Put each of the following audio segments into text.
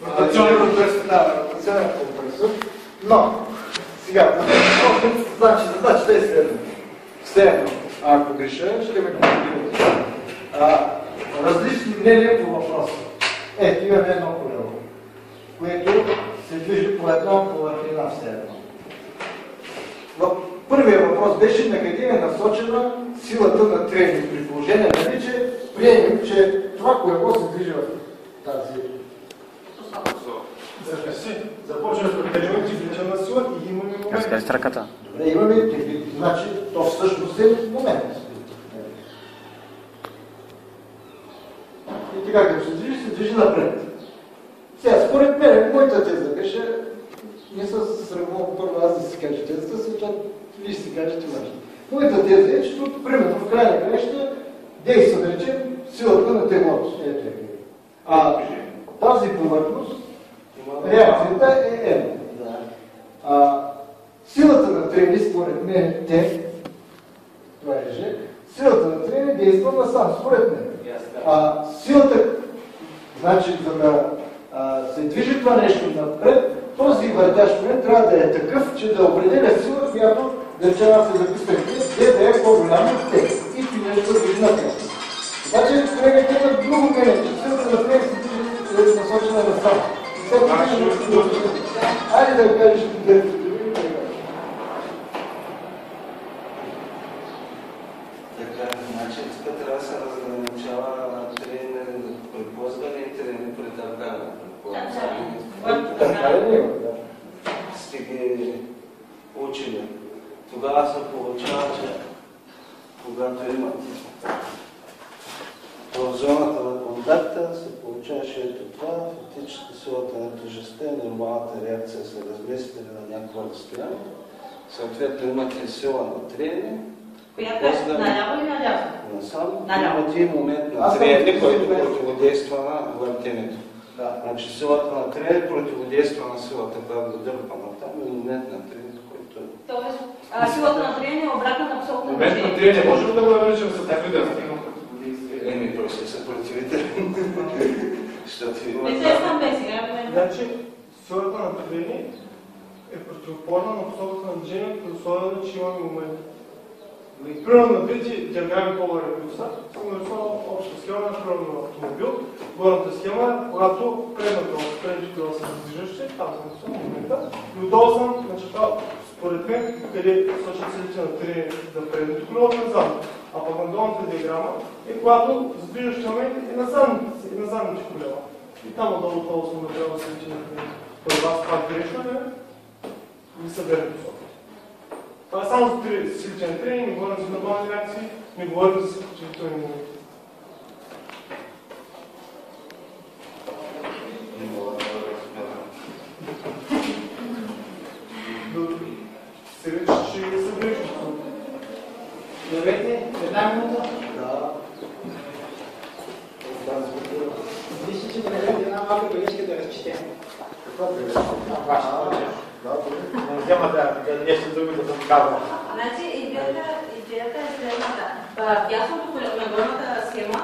Ротационен компресор. Но, сега, задачата е следно. Ако греша, ще ме коментирате. Различни мнения по въпроса. Ето, имаме едно колело, което се движи по една повърхина все едно. Първият въпрос беше на къде е насочена силата на тренинг при положение, нали, че приемем, че това колело се движи в тази. Започваме с елементи движена сила и имаме момент. Разкажи с ръката. Добре, имаме, значи, то всъщност е момент. И така, като се движи напред. Сега, според мен, моята теза беше, не съм се сравнал първо аз да си кажа тезата, защото вие ще си кажете вашата. Моята теза е, че тук, примерно, в края на краища действа, да речем, силата на теглото. Тази повърхност, реакцията е едно. Силата на трени, според мен, това е Ж, силата на трени действа насам, според мен. Силата, значи, за да се движи това нещо напред, този въртящ момент трябва да е такъв, че да определя сила, която, да речем, аз се записах, да е по-голяма от те. И ти нещо да движи напред. Обаче, колегите имат друго мнение, че силата на трени се движи насочена насам. Айде да кажеш, така, значи тук трябва да се разграничава при ползване и тренинг при търкане. Сте ги учили. Тогава се получава, че когато имат в зоната на контакта, се получаваше ето това, фактически силата на тежестта и нормалната реакция се разместили на някаква разстояние. Съответно имате сила на трение. Която е наляво или надясно? Насам. Имате и момент на трение, който противодейства на въртенето. Значи силата на трение противодейства на силата, която дърпа на там, и момент на трението, който е. Тоест, силата на трение е обратна на абсолютно момент на трение, може ли да го наречем съпротивителен? Той се съпротивителен. Не се знаме сега. Значи, силата на трение е противоположна на посоката на движение, при условие, че имаме момент. Примерно на двете диаграми по-горе плюса съм нарисувал обща схема на примерно автомобил. Горната схема е, когато предните крила са движещи, там съм нарисувал момента, и отдолу съм начертал според мен, къде сочат силите на трение за предното крило и на задното. А пък на долната диаграма е когато задвижащи момент и на задните колела. И там отдолу съм направил силите на трение. При вас пак грешно ли? И са верни посоки. Това е само за силите на тренинг, не говорим за нормални реакции, не говорим за съпротивителни моменти. Се рече, че са грешни. Здравейте, една минута. Да. Мисля, че да направим една малка бележка да разчетем. Каква бележка? Няма да нещо друго да съм казал. Значи, идеята е следната. Дясното колело на горната схема,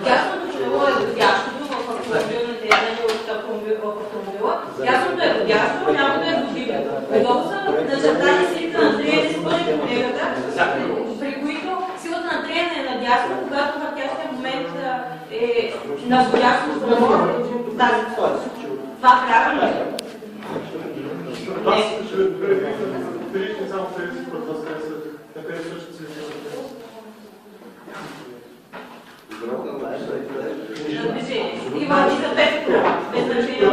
дясното колело е до дясното в автомобилните еднани от автомобила, дясното е до дясно, лявото е до дивото. Когато са начертани силите на трение според колегата, при които силата на трение е надясно, когато въртящия момент е надясно спрямо тази посока. Това правилно е. Аз ще приличам само в тези според вас, на къде също се изглежда. И върти за 5 кръга, без значение.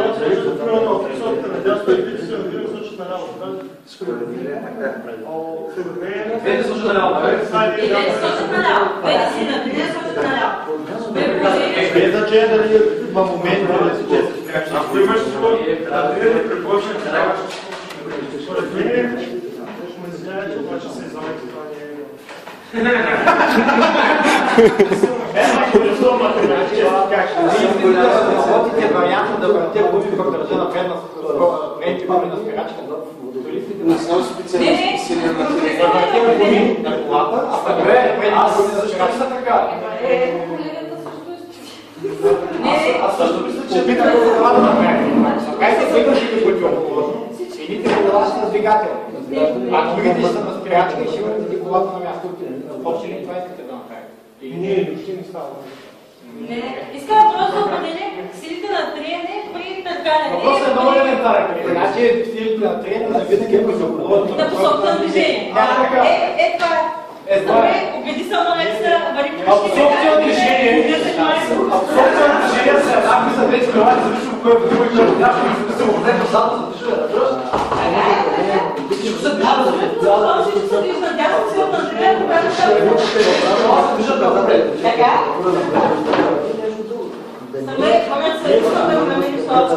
Примерно, посоката на дясно и двете се надвижи също наляво. Двете също наляво. И двете сочат наляво. Двете си на двете сочат наляво. Без значение дали има момент, дали се често. Ако имаш трение, препоръчвам, че даваш. Според мен, ще ме извиня, че обаче се излагате това не е. Работите варианта да върте губи пък държа напред на предните губи на спирачка. Не съм специалист на трение. Да върте губи на колата, а пък предните губи за спирачка така. Аз също мисля, че опитам това да направим. Направите двигателите противоположно, едните колела са на двигател, а другите са на спирачка и ще върнете колата на място. Почти ли това искате да направите? Не, въобще не става. Не, искам просто да определя силите на триене при търкане. Въпросът е много елементарен. Значи силите на триене зависят какво се оположи. На посока на движение. Това е. Добре, убеди се много екстра, вари по Абсорбция на движение са еднакви за двете колани, зависимо кой е водил и кой е водящ, и зависимо от него само за движение, разбираш? Всичко се движа да това всичко се движа на дясно, силата на триене, когато се движат напред. така? Самое, момент след това да намерим слабо.